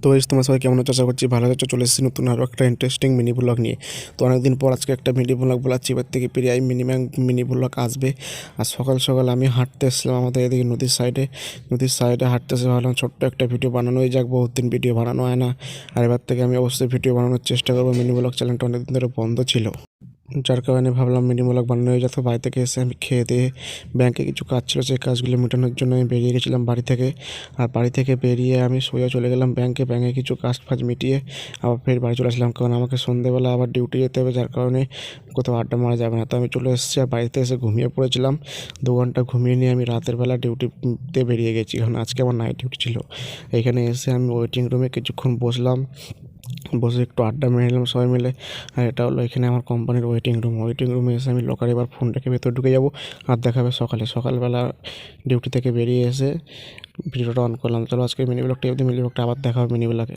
তো এই তোমার সবাই কেমন আছো? আশা করছি ভালো আছো। চলে এসেছি নতুন আরও একটা ইন্টারেস্টিং মিনি ব্লগ নিয়ে। তো অনেকদিন পর আজকে একটা মিনি ব্লগ বলাচ্ছি, এবার থেকে প্রায় মিনিমাম মিনি ব্লগ আসবে। আর সকাল সকাল আমি হাঁটতে এসেছিলাম আমাদের এদিকে নদীর সাইডে হাঁটতে এসে ভাবলাম ছোট্ট একটা ভিডিও বানানোই যাক, বহুত দিন ভিডিও বানানো হয় না। আর এবার থেকে আমি অবশ্যই ভিডিও বানানোর চেষ্টা করবো। মিনি ব্লগ চ্যানেলটা অনেকদিন ধরে বন্ধ ছিল, যার কারণে ভাবলাম মিনি ব্লগ বানানো হয়ে যেত। বাড়ি থেকে এসে আমি খেয়ে দিয়ে ব্যাংকে কিছু কাজ ছিল, সেই কাজগুলো মেটানোর জন্য আমি বেরিয়ে গেছিলাম বাড়ি থেকে। আর বাড়ি থেকে বেরিয়ে আমি সোজা চলে গেলাম ব্যাংকে কিছু কাজ ফাজ মিটিয়ে আবার ফের বাড়ি চলে আসলাম, কারণ আমাকে সন্ধ্যেবেলা আবার ডিউটি যেতে হবে, যার কারণে কোথাও আড্ডা মারা যাবে না। তো আমি চলে এসেছি আর বাড়িতে এসে ঘুমিয়ে পড়েছিলাম। 2 ঘন্টা ঘুমিয়ে নিয়ে আমি রাতের বেলা ডিউটিতে বেরিয়ে গেছি, কারণ আজকে আমার নাইট ডিউটি ছিল। এখানে এসে আমি ওয়েটিং রুমে কিছুক্ষণ বসলাম, বসে একটু আড্ডা মেরে নিলাম সবাই মিলে। আর এটা হলো এখানে আমার কোম্পানির ওয়েটিং রুমে এসে আমি লকারে এবার ফোনটাকে ভেতর ঢুকে যাবো। আর দেখাবে সকালবেলা ডিউটি থেকে বেরিয়ে এসে ভিডিওটা অন করলাম। চলো আজকে মিনি ব্লগটা আবার দেখা হবে মিনি ব্লগে।